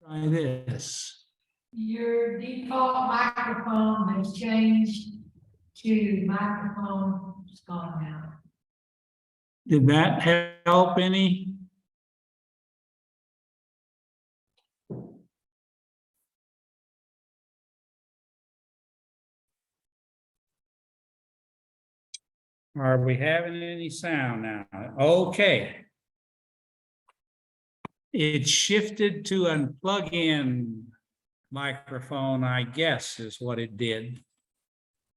Try this. Your default microphone has changed to microphone, it's gone now. Did that help any? Are we having any sound now? Okay. It shifted to a plug-in microphone, I guess, is what it did.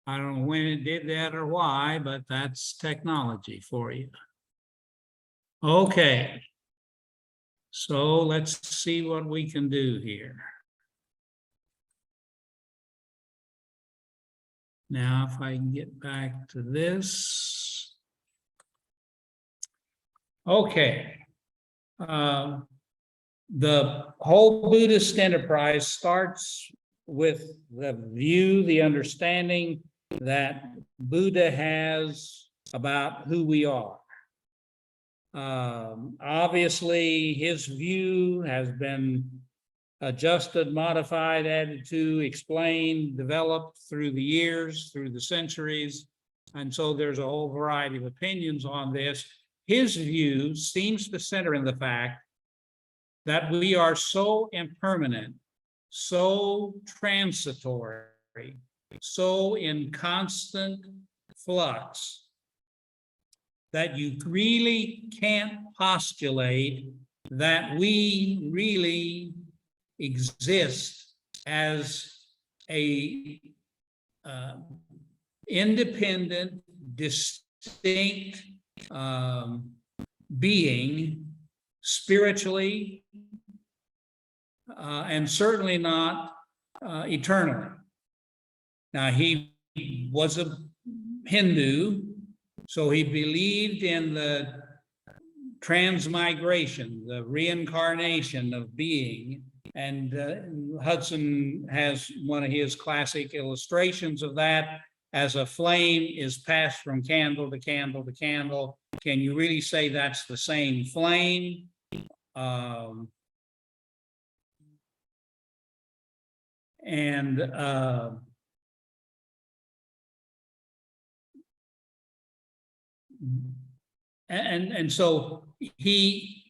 I don't know when it did that or why, but that's technology for you. Okay. So let's see what we can do here. Now, if I can get back to this. Okay. The whole Buddhist enterprise starts with the view, the understanding that Buddha has about who we are. Obviously, his view has been adjusted, modified, added to, explained, developed through the years, through the centuries. And so there's a whole variety of opinions on this. His view seems to center in the fact that we are so impermanent, so transitory, so in constant flux, that you really can't postulate that we really exist as a independent, distinct being, spiritually, and certainly not eternally. Now, he was a Hindu, so he believed in the transmigration, the reincarnation of being. And Hudson has one of his classic illustrations of that. As a flame is passed from candle to candle to candle, can you really say that's the same flame? And so he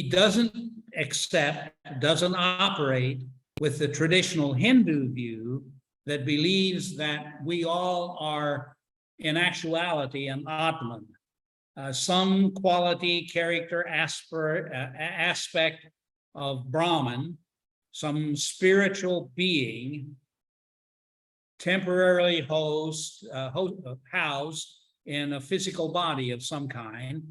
doesn't accept, doesn't operate with the traditional Hindu view that believes that we all are in actuality an Atman, some quality, character, aspect of Brahman, some spiritual being temporarily housed in a physical body of some kind,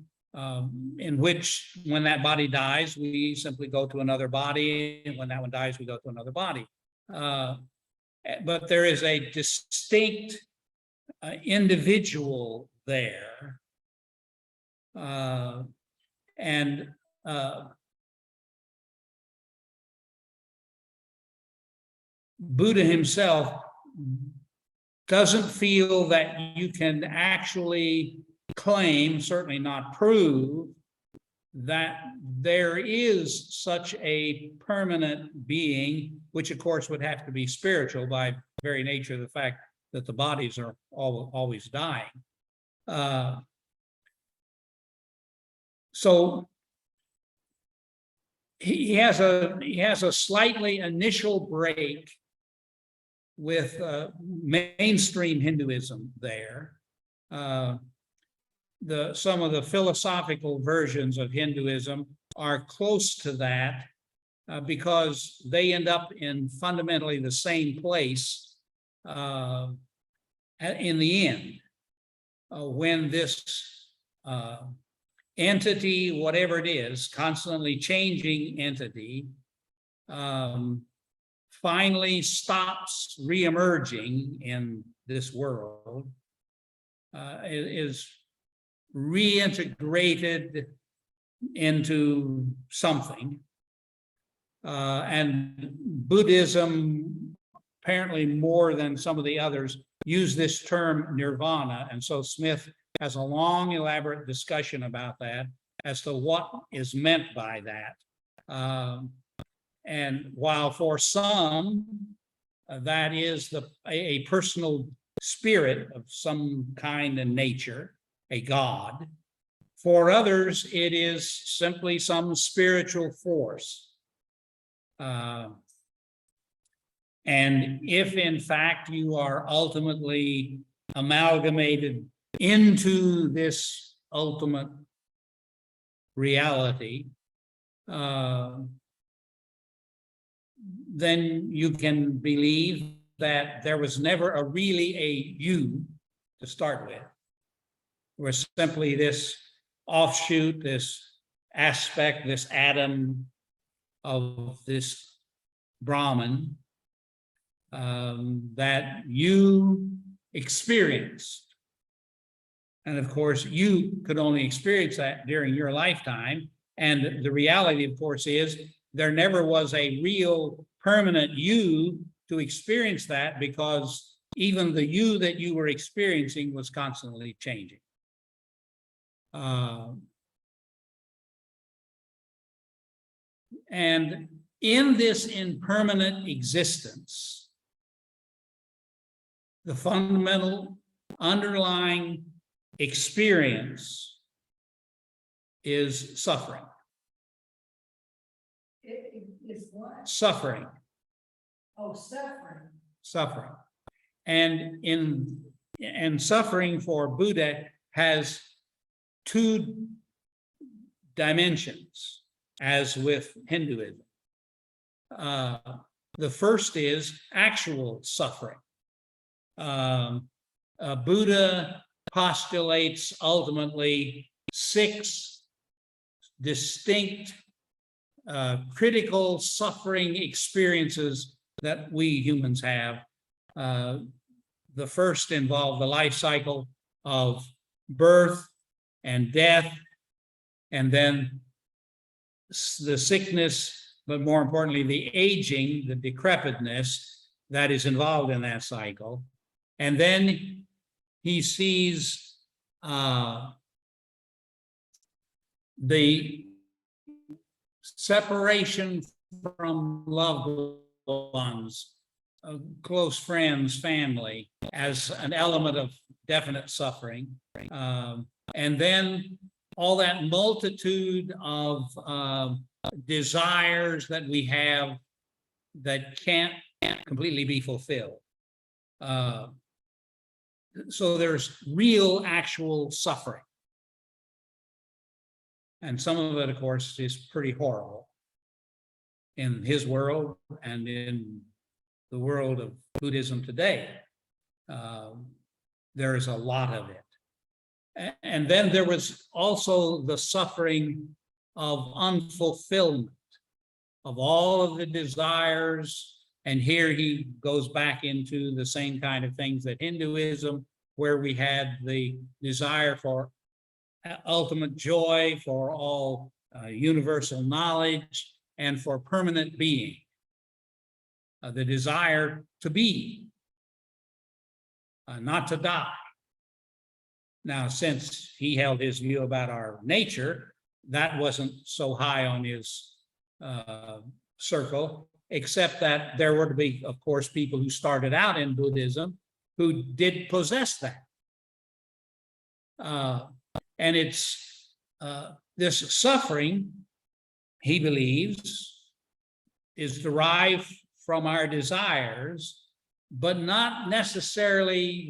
in which when that body dies, we simply go to another body. And when that one dies, we go to another body. But there is a distinct individual there. Buddha himself doesn't feel that you can actually claim, certainly not prove, that there is such a permanent being, which of course would have to be spiritual by very nature of the fact that the bodies are always dying. So he has a slightly initial break with mainstream Hinduism there. Some of the philosophical versions of Hinduism are close to that because they end up in fundamentally the same place in the end, when this entity, whatever it is, constantly changing entity, finally stops reemerging in this world, is reintegrated into something. And Buddhism, apparently more than some of the others, use this term nirvana. And so Smith has a long, elaborate discussion about that as to what is meant by that. And while for some, that is a personal spirit of some kind and nature, a God. For others, it is simply some spiritual force. And if in fact you are ultimately amalgamated into this ultimate reality, then you can believe that there was never really a you to start with. It was simply this offshoot, this aspect, this atom of this Brahman that you experienced. And of course, you could only experience that during your lifetime. And the reality, of course, is there never was a real permanent you to experience that, because even the you that you were experiencing was constantly changing. And in this impermanent existence, the fundamental underlying experience is suffering. It is what? Suffering. Oh, suffering. Suffering. And suffering for Buddha has two dimensions, as with Hinduism. The first is actual suffering. Buddha postulates ultimately 6 distinct critical suffering experiences that we humans have. The first involved the life cycle of birth and death, and then the sickness, but more importantly, the aging, the decrepitness that is involved in that cycle. And then he sees the separation from loved ones, close friends, family, as an element of definite suffering. And then all that multitude of desires that we have that can't completely be fulfilled. So there's real, actual suffering. And some of it, of course, is pretty horrible in his world and in the world of Buddhism today. There is a lot of it. And then there was also the suffering of unfulfillment of all of the desires. And here he goes back into the same kind of things that Hinduism, where we had the desire for ultimate joy, for all universal knowledge, and for permanent being. The desire to be, not to die. Now, since he held his view about our nature, that wasn't so high on his circle, except that there were to be, of course, people who started out in Buddhism who did possess that. And it's this suffering, he believes, is derived from our desires, but not necessarily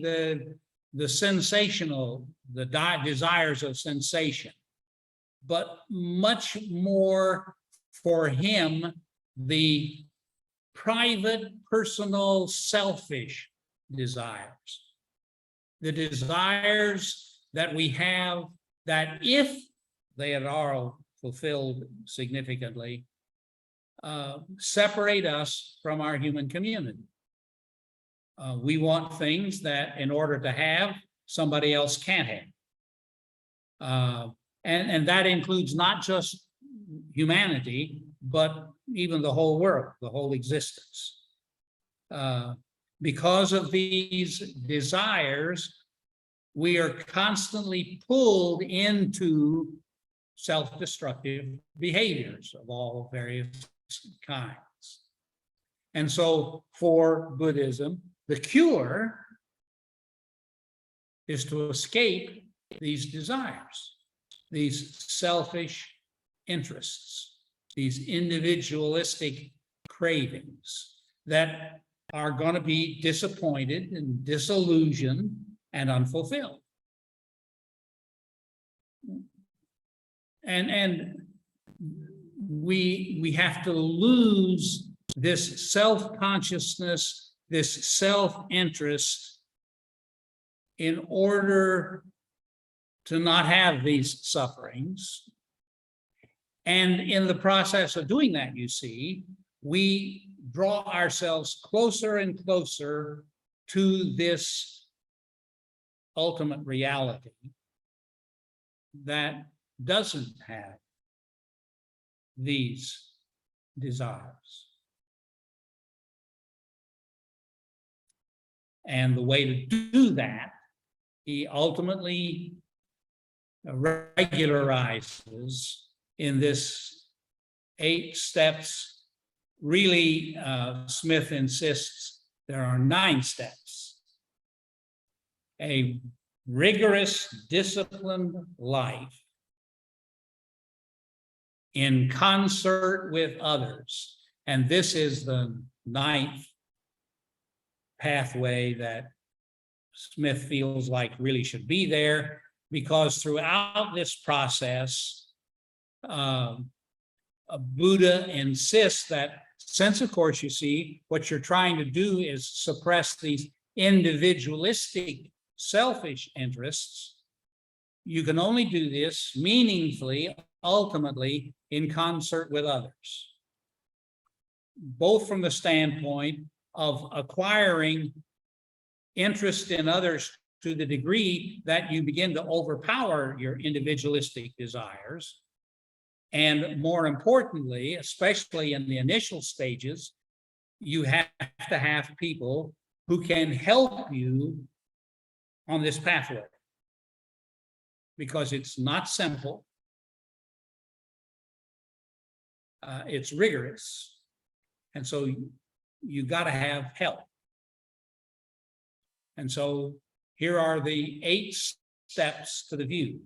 the sensational, the desires of sensation, but much more for him, the private, personal, selfish desires. The desires that we have that, if they are all fulfilled significantly, separate us from our human community. We want things that, in order to have, somebody else can't have. And that includes not just humanity, but even the whole world, the whole existence. Because of these desires, we are constantly pulled into self-destructive behaviors of all various kinds. And so for Buddhism, the cure is to escape these desires, these selfish interests, these individualistic cravings that are going to be disappointed and disillusioned and unfulfilled. And we have to lose this self-consciousness, this self-interest, in order to not have these sufferings. And in the process of doing that, you see, we draw ourselves closer and closer to this ultimate reality that doesn't have these desires. And the way to do that, he ultimately regularizes in this 8 steps. Really, Smith insists there are 9 steps. A rigorous, disciplined life in concert with others. And this is the 9th pathway that Smith feels like really should be there, because throughout this process, Buddha insists that, since, of course, you see, what you're trying to do is suppress these individualistic, selfish interests, you can only do this meaningfully, ultimately, in concert with others, both from the standpoint of acquiring interest in others to the degree that you begin to overpower your individualistic desires. And more importantly, especially in the initial stages, you have to have people who can help you on this pathway, because it's not simple. It's rigorous. And so you got to have help. And so here are the 8 steps to the view,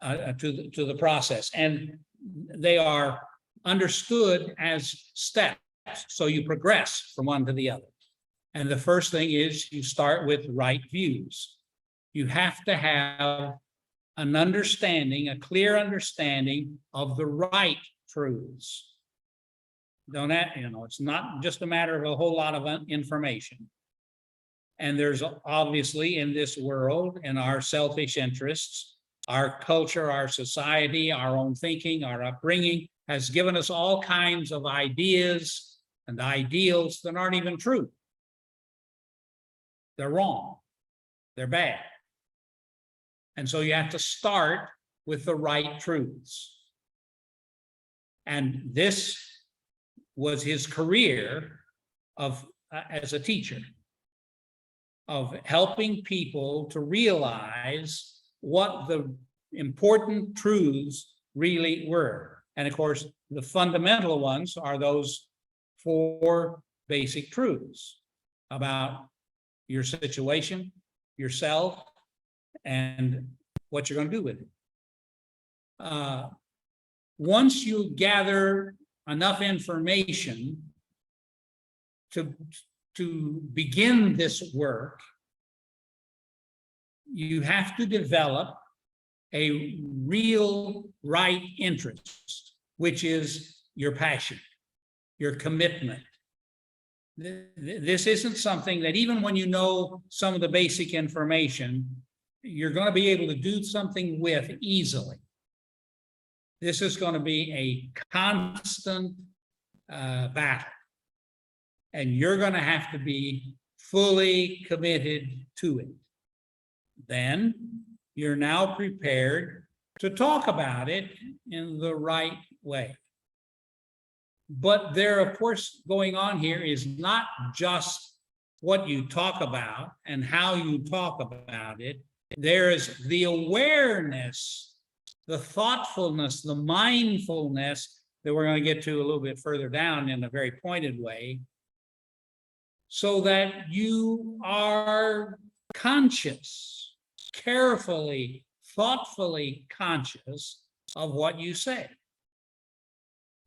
to the process. And they are understood as steps. So you progress from one to the other. And the first thing is you start with right views. You have to have an understanding, a clear understanding of the right truths. Don't that, it's not just a matter of a whole lot of information. And there's obviously in this world, in our selfish interests, our culture, our society, our own thinking, our upbringing has given us all kinds of ideas and ideals that aren't even true. They're wrong. They're bad. And so you have to start with the right truths. And this was his career as a teacher, of helping people to realize what the important truths really were. And of course, the fundamental ones are those 4 basic truths about your situation, yourself, and what you're going to do with it. Once you gather enough information to begin this work, you have to develop a real right interest, which is your passion, your commitment. This isn't something that, even when you know some of the basic information, you're going to be able to do something with easily. This is going to be a constant battle. And you're going to have to be fully committed to it. Then you're now prepared to talk about it in the right way. But there, of course, going on here is not just what you talk about and how you talk about it. There is the awareness, the thoughtfulness, the mindfulness that we're going to get to a little bit further down in a very pointed way, so that you are conscious, carefully, thoughtfully conscious of what you say.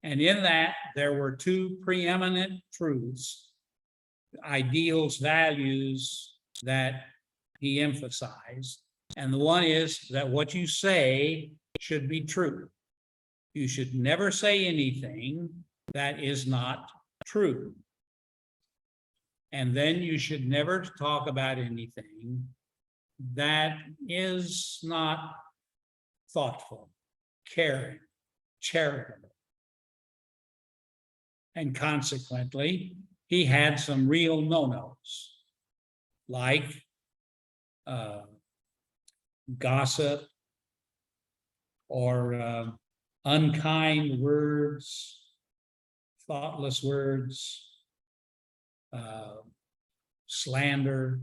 And in that, there were two preeminent truths, ideals, values that he emphasized. And the one is that what you say should be true. You should never say anything that is not true. And then you should never talk about anything that is not thoughtful, caring, charitable. And consequently, he had some real no-nos, like gossip or unkind words, thoughtless words, slander.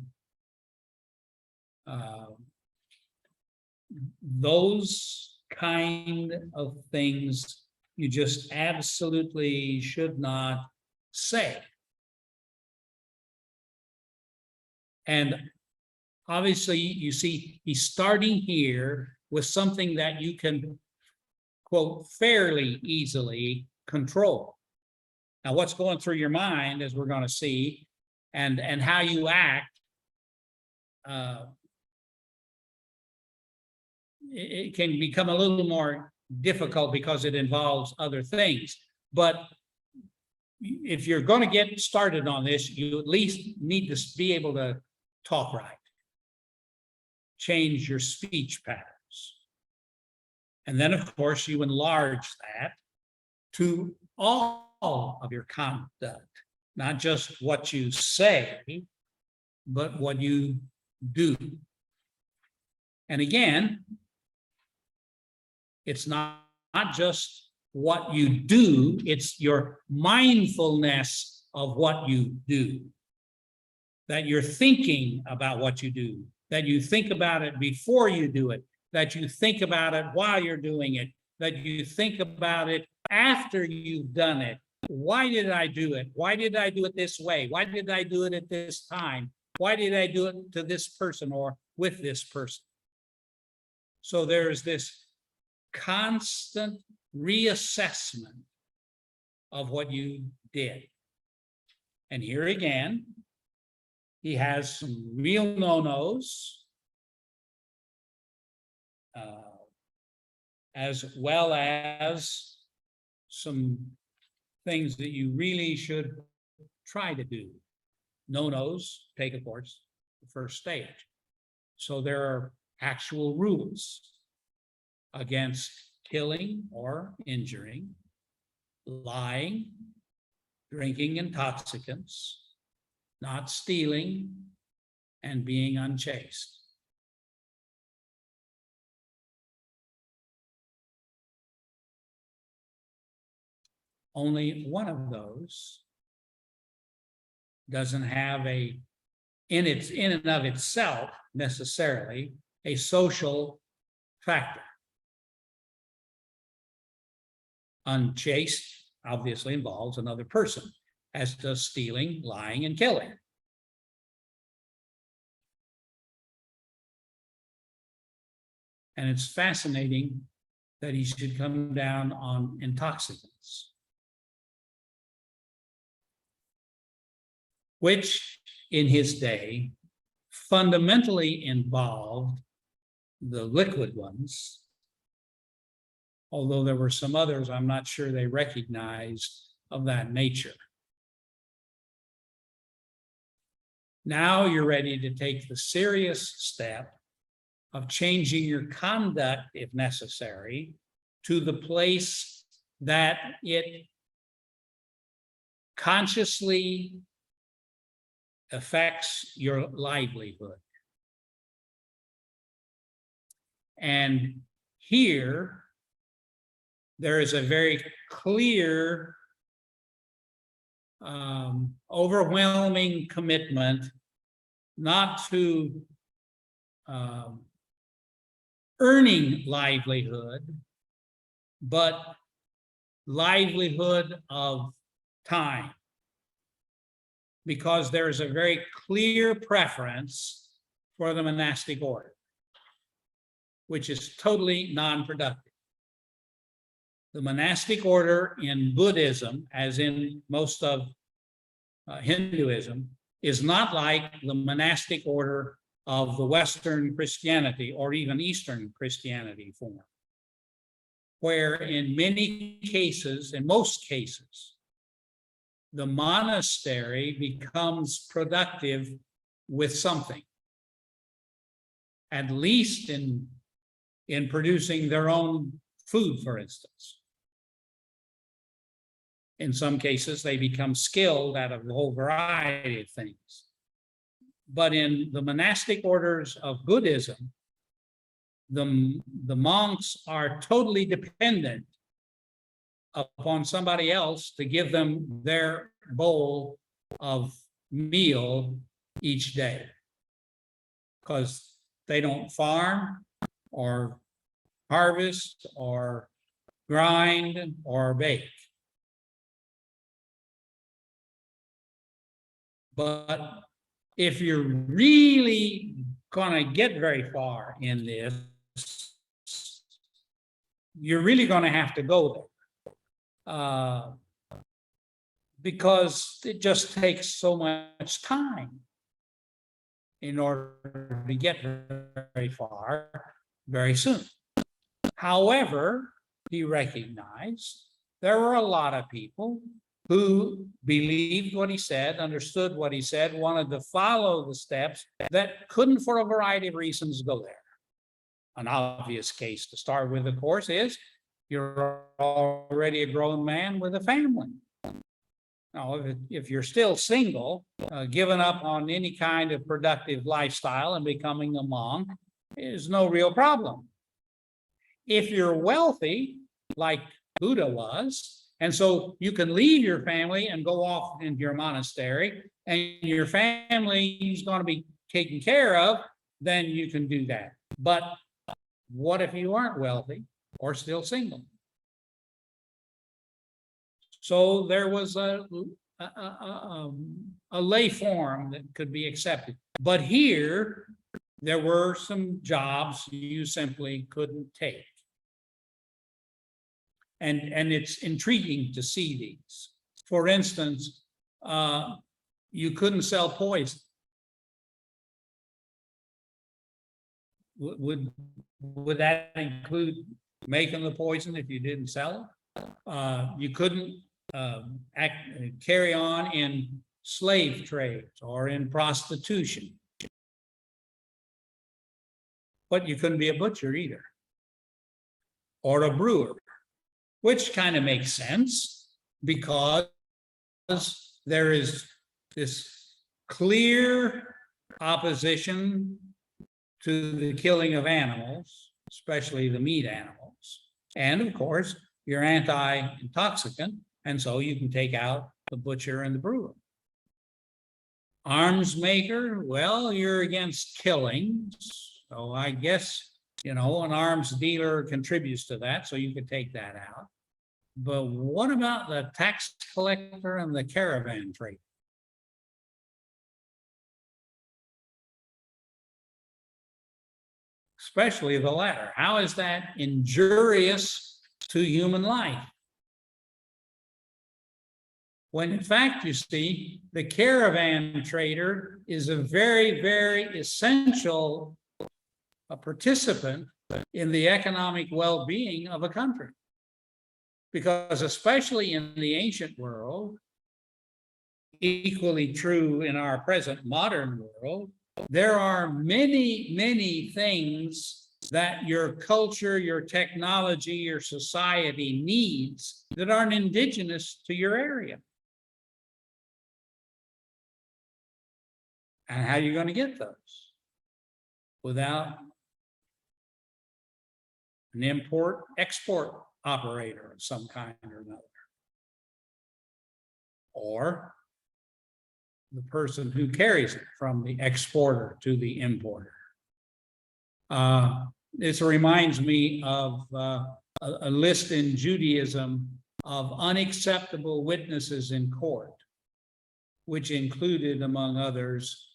Those kind of things you just absolutely should not say. And obviously, you see, he's starting here with something that you can, quote, fairly easily control. Now, what's going through your mind, as we're going to see, and how you act, it can become a little more difficult because it involves other things. But if you're going to get started on this, you at least need to be able to talk right. Change your speech patterns. And then, of course, you enlarge that to all of your conduct, not just what you say, but what you do. And again, it's not just what you do, it's your mindfulness of what you do. That you're thinking about what you do, that you think about it before you do it, that you think about it while you're doing it, that you think about it after you've done it. Why did I do it? Why did I do it this way? Why did I do it at this time? Why did I do it to this person or with this person? So there's this constant reassessment of what you did. And here again, he has some real no-nos, as well as some things that you really should try to do. No-nos take, of course, the first stage. So there are actual rules against killing or injuring, lying, drinking intoxicants, not stealing, and being unchaste. Only one of those doesn't have in and of itself necessarily a social factor. Unchaste obviously involves another person, as does stealing, lying, and killing. And it's fascinating that he should come down on intoxicants, which in his day fundamentally involved the liquid ones, although there were some others I'm not sure they recognized of that nature. Now you're ready to take the serious step of changing your conduct, if necessary, to the place that it consciously affects your livelihood. And here, there is a very clear, overwhelming commitment not to earning livelihood, but livelihood of time. because there is a very clear preference for the monastic order, which is totally non-productive. The monastic order in Buddhism, as in most of Hinduism, is not like the monastic order of the Western Christianity or even Eastern Christianity form, where in many cases, in most cases, the monastery becomes productive with something, at least in producing their own food, for instance. In some cases, they become skilled at a whole variety of things. But in the monastic orders of Buddhism, the monks are totally dependent upon somebody else to give them their bowl of meal each day, because they don't farm or harvest or grind or bake. But if you're really going to get very far in this, you're really going to have to go there, because it just takes so much time in order to get very far very soon. However, he recognized there were a lot of people who believed what he said, understood what he said, wanted to follow the steps, that couldn't, for a variety of reasons, go there. An obvious case to start with, of course, is you're already a grown man with a family. Now, if you're still single, giving up on any kind of productive lifestyle and becoming a monk is no real problem. If you're wealthy, like Buddha was, and so you can leave your family and go off into your monastery, and your family is going to be taken care of, then you can do that. But what if you aren't wealthy or still single? So there was a lay form that could be accepted. But here, there were some jobs you simply couldn't take. And it's intriguing to see these. For instance, you couldn't sell poison. Would that include making the poison if you didn't sell it? You couldn't carry on in slave trades or in prostitution. But you couldn't be a butcher either, or a brewer, which kind of makes sense because there is this clear opposition to the killing of animals, especially the meat animals. And of course, you're anti-intoxicant, and so you can take out the butcher and the brewer. Arms maker, well, you're against killings, so I guess, an arms dealer contributes to that, so you could take that out. But what about the tax collector and the caravan trader? Especially the latter. How is that injurious to human life? When in fact, you see, the caravan trader is a very, very essential participant in the economic well-being of a country. Because especially in the ancient world, equally true in our present modern world, there are many, many things that your culture, your technology, your society needs that aren't indigenous to your area. And how are you going to get those without an import-export operator of some kind or another? Or the person who carries it from the exporter to the importer. This reminds me of a list in Judaism of unacceptable witnesses in court, which included, among others,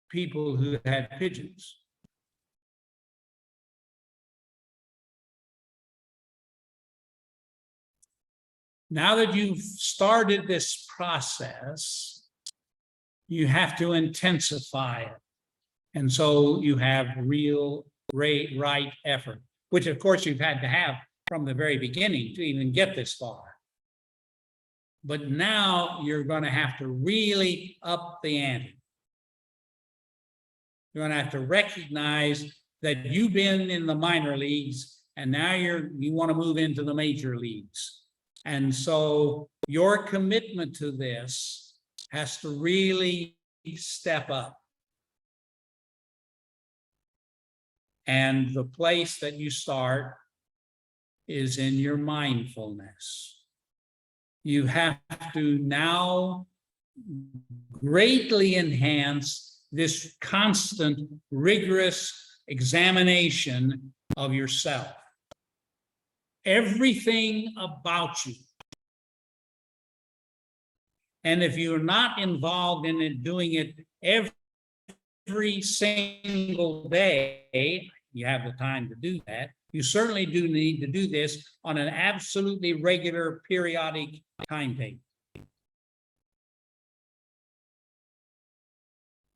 people who had pigeons. Now that you've started this process, you have to intensify it. And so you have real right effort, which of course you've had to have from the very beginning to even get this far. But now you're going to have to really up the ante. You're going to have to recognize that you've been in the minor leagues and now you want to move into the major leagues. And so your commitment to this has to really step up. And the place that you start is in your mindfulness. You have to now greatly enhance this constant, rigorous examination of yourself. Everything about you. And if you're not involved in it, doing it every single day, you have the time to do that. You certainly do need to do this on an absolutely regular, periodic timetable.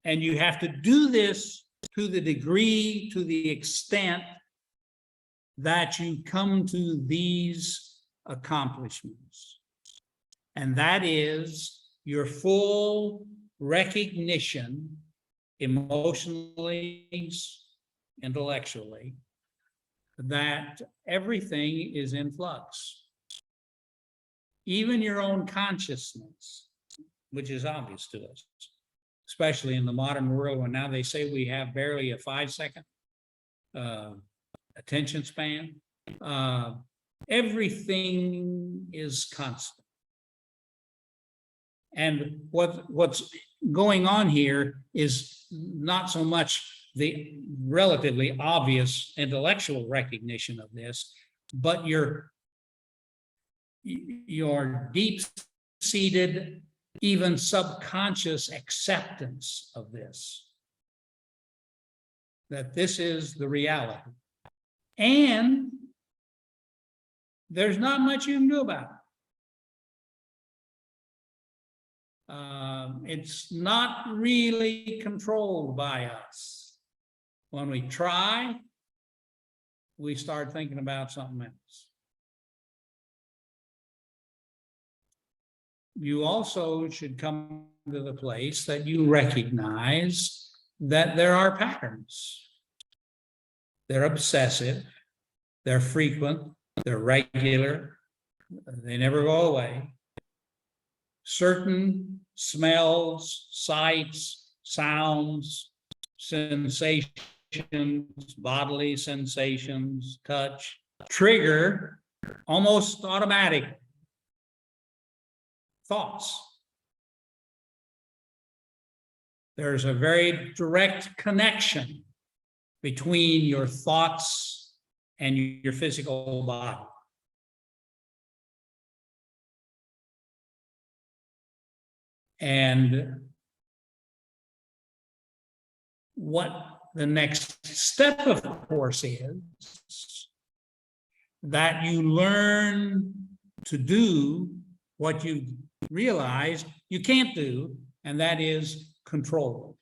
And you have to do this to the degree, to the extent that you come to these accomplishments. And that is your full recognition, emotionally, intellectually, that everything is in flux. Even your own consciousness, which is obvious to us, especially in the modern world when now they say we have barely a 5-second attention span. Everything is constant. And what's going on here is not so much the relatively obvious intellectual recognition of this, but your deep-seated, even subconscious acceptance of this, that this is the reality. And there's not much you can do about it. It's not really controlled by us. When we try, we start thinking about something else. You also should come to the place that you recognize that there are patterns. They're obsessive, they're frequent, they're regular, they never go away. Certain smells, sights, sounds, sensations, bodily sensations, touch, trigger almost automatic thoughts. There's a very direct connection between your thoughts and your physical body. And what the next step, of course, is that you learn to do what you realize you can't do, and that is control.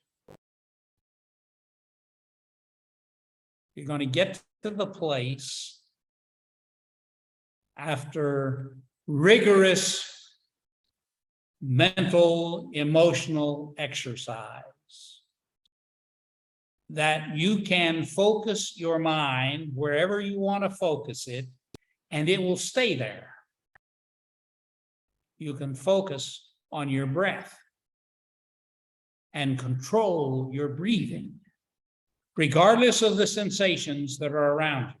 You're going to get to the place after rigorous mental, emotional exercise that you can focus your mind wherever you want to focus it, and it will stay there. You can focus on your breath and control your breathing, regardless of the sensations that are around you,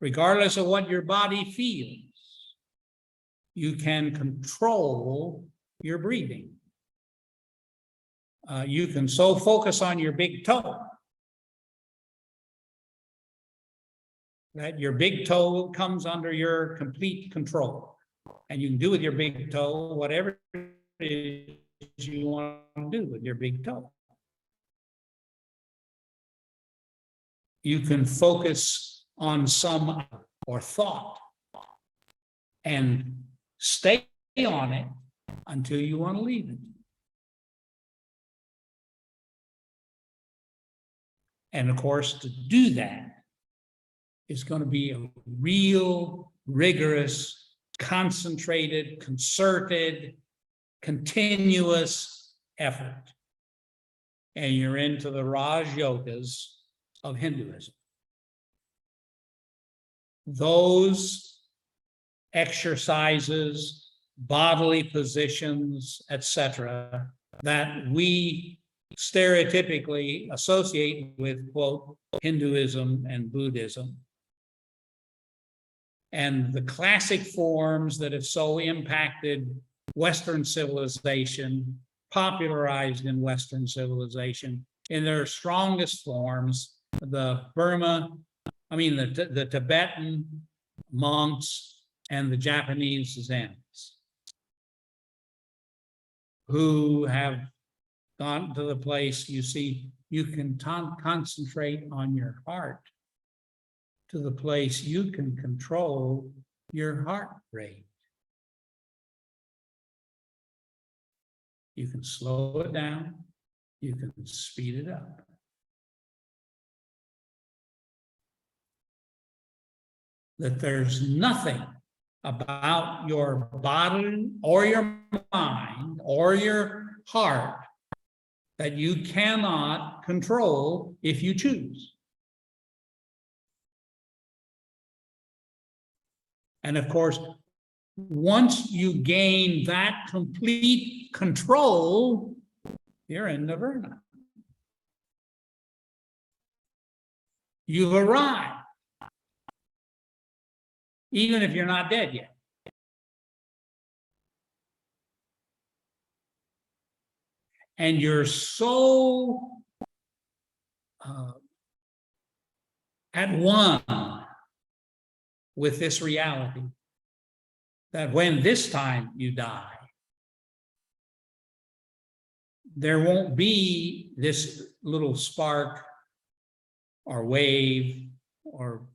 regardless of what your body feels. You can control your breathing. You can so focus on your big toe that your big toe comes under your complete control. And you can do with your big toe whatever it is you want to do with your big toe. You can focus on some or thought and stay on it until you want to leave it. And of course, to do that is going to be a real, rigorous, concentrated, concerted, continuous effort. And you're into the Raj Yogas of Hinduism. Those exercises, bodily positions, etc., that we stereotypically associate with, quote, Hinduism and Buddhism. And the classic forms that have so impacted Western civilization, popularized in Western civilization, in their strongest forms, the Tibetan monks and the Japanese Zen, who have gone to the place, you see, you can concentrate on your heart, to the place you can control your heart rate. You can slow it down, you can speed it up. That there's nothing about your body or your mind or your heart that you cannot control if you choose. And of course, once you gain that complete control, you're in nirvana. You've arrived, even if you're not dead yet. And you're so at one with this reality that when this time you die, there won't be this little spark or wave or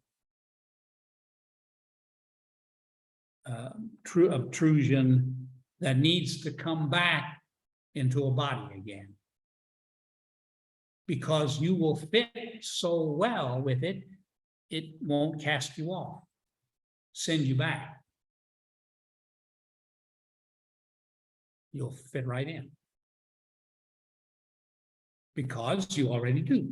true obtrusion that needs to come back into a body again, because you will fit so well with it, it won't cast you off, send you back. You'll fit right in because you already do.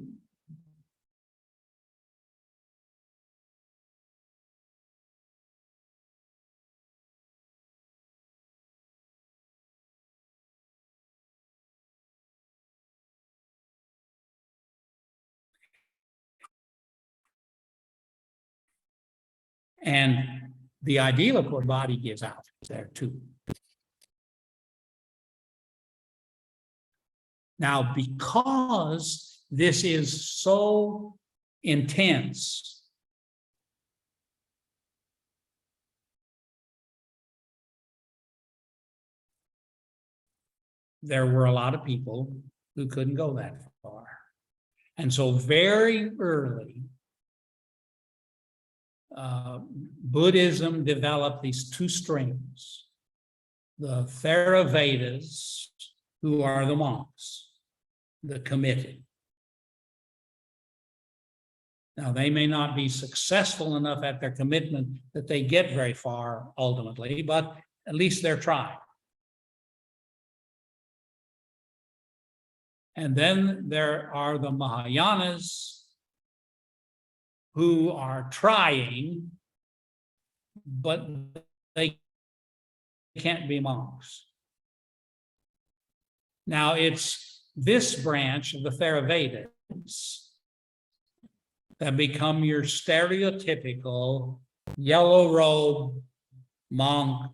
And the ideal, of course, body gives out there too. Now, because this is so intense, there were a lot of people who couldn't go that far. And so very early, Buddhism developed these two streams, the Theravadas, who are the monks, the committed. Now, they may not be successful enough at their commitment that they get very far ultimately, but at least they're trying. And then there are the Mahayanas, who are trying, but they can't be monks. Now, it's this branch of the Theravadas that become your stereotypical yellow robe monk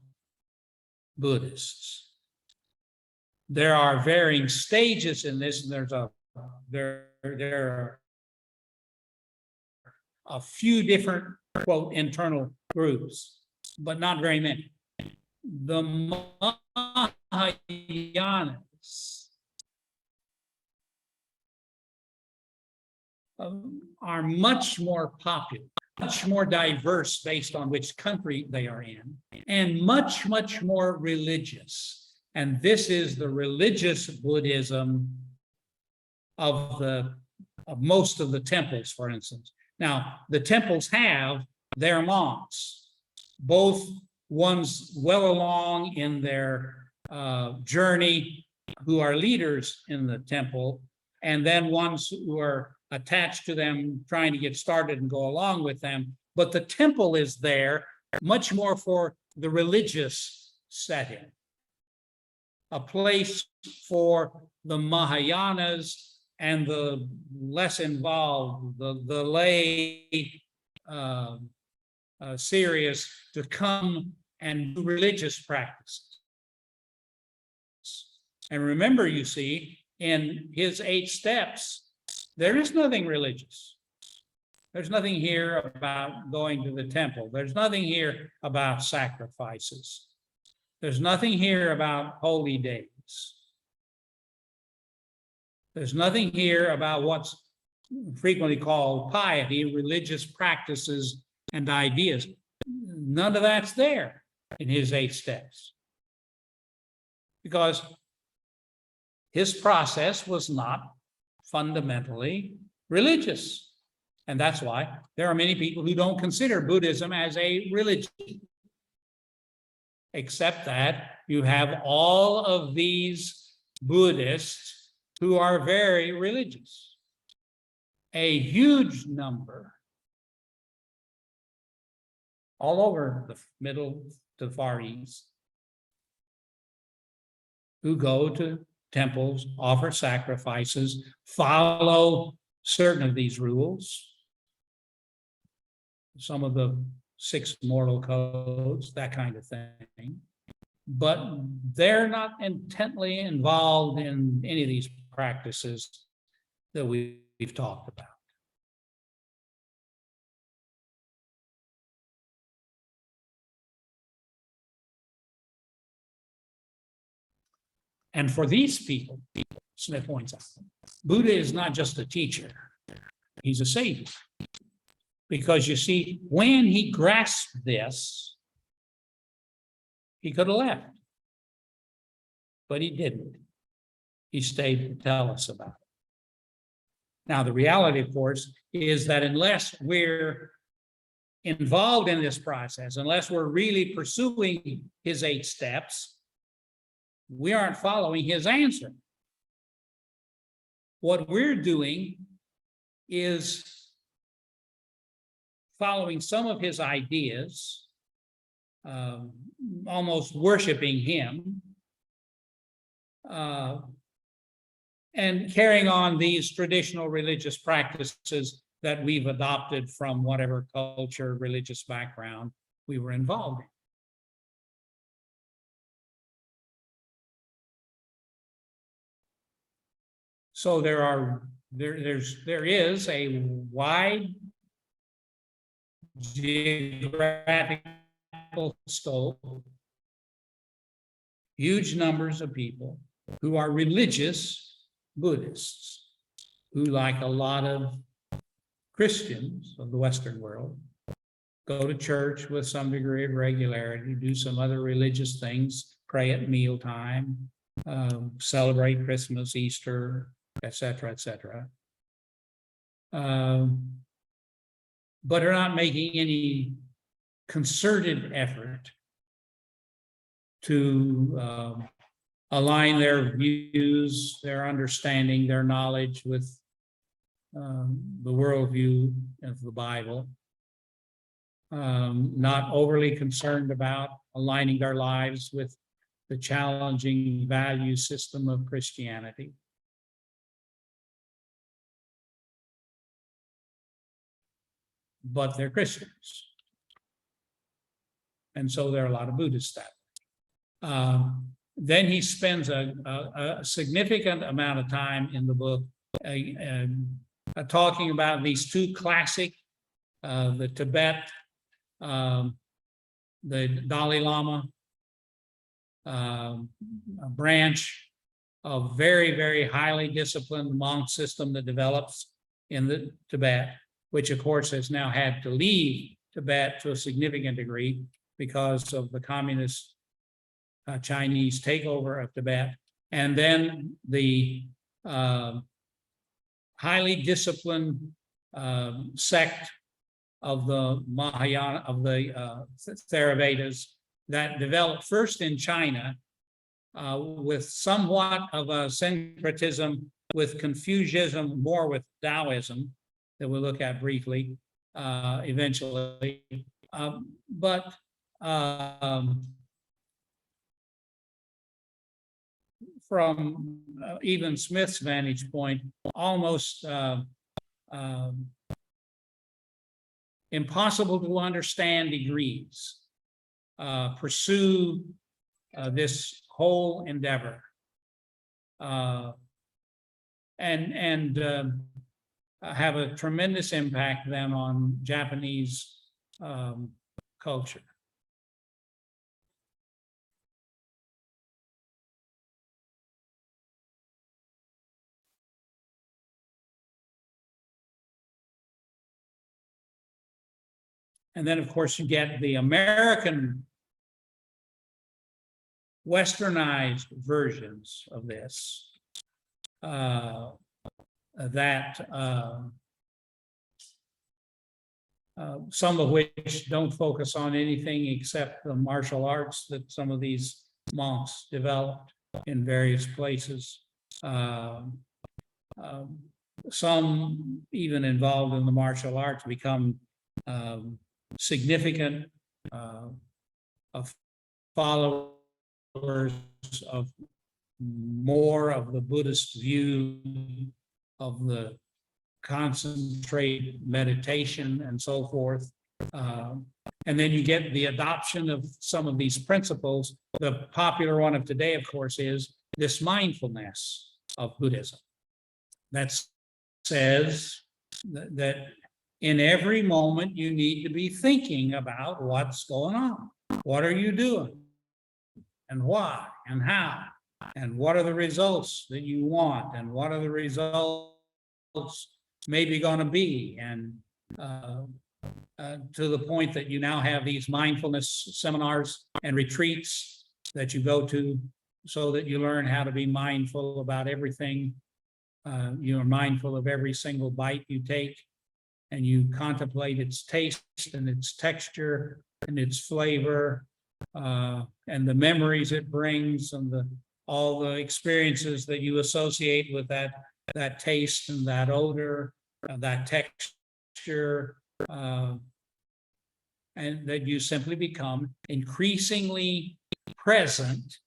Buddhists. There are varying stages in this, and there are a few different, quote, internal groups, but not very many. the Mahayanas are much more popular, much more diverse based on which country they are in, and much, much more religious. And this is the religious Buddhism of most of the temples, for instance. Now, the temples have their monks, both ones well along in their journey who are leaders in the temple, and then ones who are attached to them, trying to get started and go along with them. But the temple is there much more for the religious setting, a place for the Mahayanas and the less involved, the lay serious to come and do religious practices. And remember, you see, in his 8 steps, there is nothing religious. There's nothing here about going to the temple. There's nothing here about sacrifices. There's nothing here about holy days. There's nothing here about what's frequently called piety, religious practices and ideas. None of that's there in his 8 steps. Because his process was not fundamentally religious. And that's why there are many people who don't consider Buddhism as a religion. Except that you have all of these Buddhists who are very religious. A huge number all over the Middle to the Far East who go to temples, offer sacrifices, follow certain of these rules, some of the 6 moral codes, that kind of thing. But they're not intently involved in any of these practices that we've talked about. And for these people, Smith points out, Buddha is not just a teacher, he's a savior. Because you see, when he grasped this, he could have left. But he didn't. He stayed to tell us about it. Now, the reality, of course, is that unless we're involved in this process, unless we're really pursuing his 8 steps, we aren't following his answer. What we're doing is following some of his ideas, almost worshiping him, and carrying on these traditional religious practices that we've adopted from whatever culture, religious background we were involved in. So there is a wide geographical scope, huge numbers of people who are religious Buddhists, who, like a lot of Christians of the Western world, go to church with some degree of regularity, do some other religious things, pray at mealtime, celebrate Christmas, Easter, etc., etc. But are not making any concerted effort to align their views, their understanding, their knowledge with the worldview of the Bible. Not overly concerned about aligning their lives with the challenging value system of Christianity. But they're Christians. And so there are a lot of Buddhists that way. Then he spends a significant amount of time in the book talking about these 2 classic, the Tibet, the Dalai Lama, a branch of very, very highly disciplined monk system that develops in the Tibet, which of course has now had to leave Tibet to a significant degree because of the communist Chinese takeover of Tibet. And then the highly disciplined sect of the Mahayana, of the Theravadas, that developed first in China with somewhat of a syncretism with Confucianism, more with Taoism, that we'll look at briefly eventually. But from even Smith's vantage point, almost impossible to understand degrees pursue this whole endeavor. And have a tremendous impact then on Japanese culture. And then, of course, you get the American westernized versions of this that some of which don't focus on anything except the martial arts that some of these monks developed in various places. Some even involved in the martial arts become significant followers of more of the Buddhist view of the concentrated meditation and so forth. And then you get the adoption of some of these principles. The popular one of today, of course, is this mindfulness of Buddhism that says that in every moment you need to be thinking about what's going on. What are you doing? And why? And how? And what are the results that you want? And what are the results maybe going to be? And to the point that you now have these mindfulness seminars and retreats that you go to so that you learn how to be mindful about everything. You're mindful of every single bite you take, and you contemplate its taste and its texture and its flavor, and the memories it brings, and all the experiences that you associate with that taste and that odor, that texture, and that you simply become increasingly present,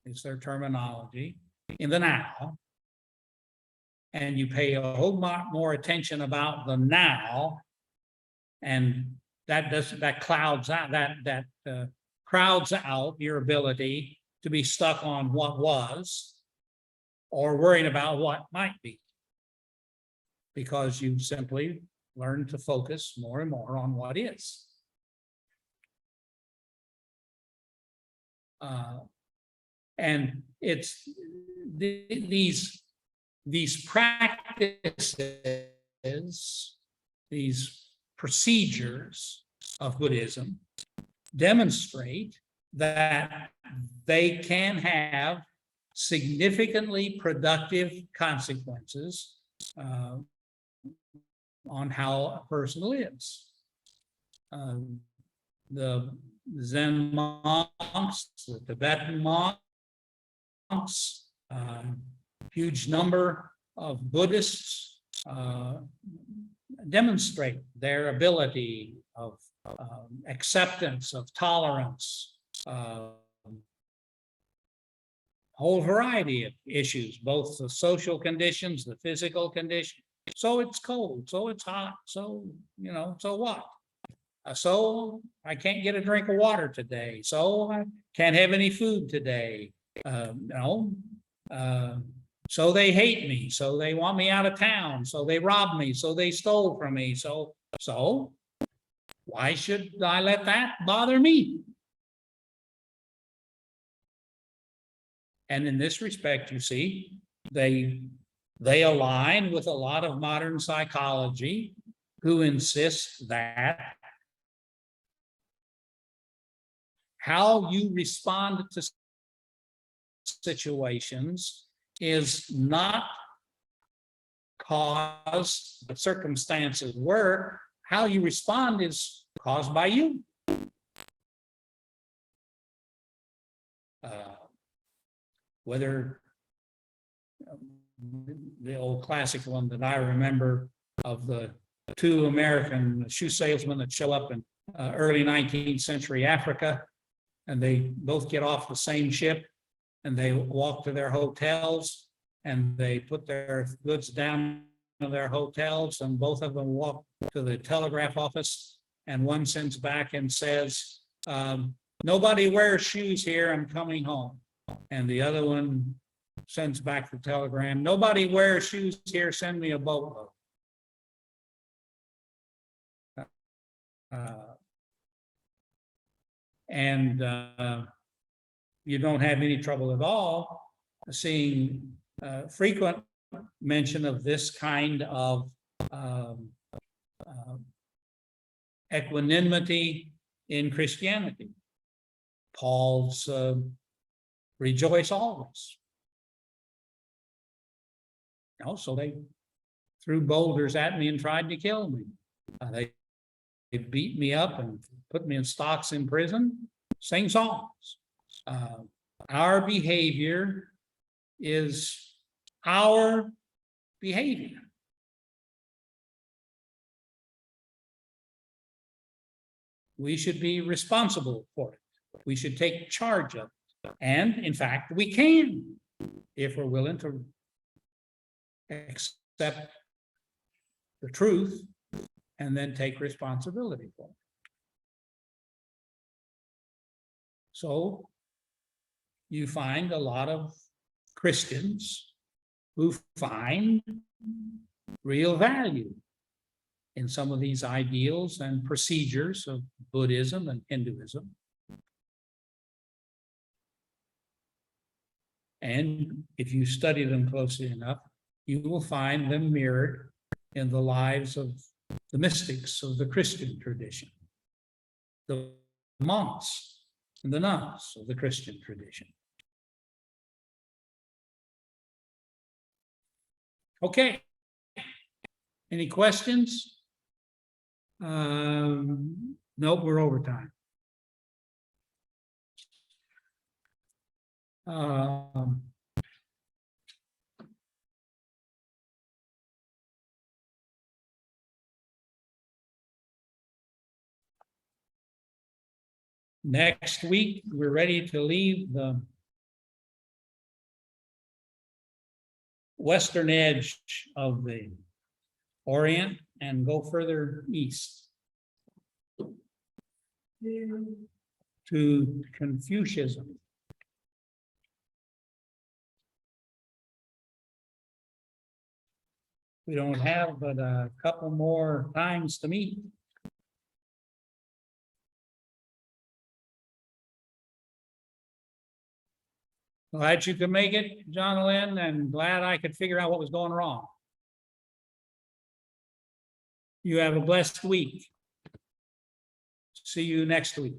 is their terminology, in the now. And you pay a whole lot more attention about the now, and that clouds out, crowds out your ability to be stuck on what was or worrying about what might be, because you simply learn to focus more and more on what is. And it's these practices, these procedures of Buddhism demonstrate that they can have significantly productive consequences on how a person lives. The Zen monks, the Tibetan monks, huge number of Buddhists demonstrate their ability of acceptance, of tolerance, whole variety of issues, both the social conditions, the physical condition. So it's cold, so it's hot, so, so what? So I can't get a drink of water today, so I can't have any food today. So they hate me, so they want me out of town, so they robbed me, so they stole from me, so why should I let that bother me? And in this respect, you see, they align with a lot of modern psychology who insists that how you respond to situations is not caused, the circumstances were, how you respond is caused by you. Whether the old classic one that I remember of the two American shoe salesmen that show up in early 19th century Africa, and they both get off the same ship and they walk to their hotels and they put their goods down to their hotels, and both of them walk to the telegraph office, and one sends back and says, nobody wears shoes here, I'm coming home. And the other one sends back the telegram, nobody wears shoes here, send me a boatload. You don't have any trouble at all seeing frequent mention of this kind of equanimity in Christianity. Paul's rejoice always. Also, they threw boulders at me and tried to kill me. They beat me up and put me in stocks in prison. Sing songs. Our behavior is our behavior. We should be responsible for it. We should take charge of it. And in fact, we can, if we're willing to accept the truth and then take responsibility for it. So you find a lot of Christians who find real value in some of these ideals and procedures of Buddhism and Hinduism. And if you study them closely enough, you will find them mirrored in the lives of the mystics of the Christian tradition, the monks and the nuns of the Christian tradition. Okay. Any questions? Nope, we're over time. Next week, we're ready to leave the western edge of the Orient and go further east to Confucianism. We don't have but a couple more times to meet. Glad you could make it, John Lynn, and glad I could figure out what was going wrong. You have a blessed week. See you next week.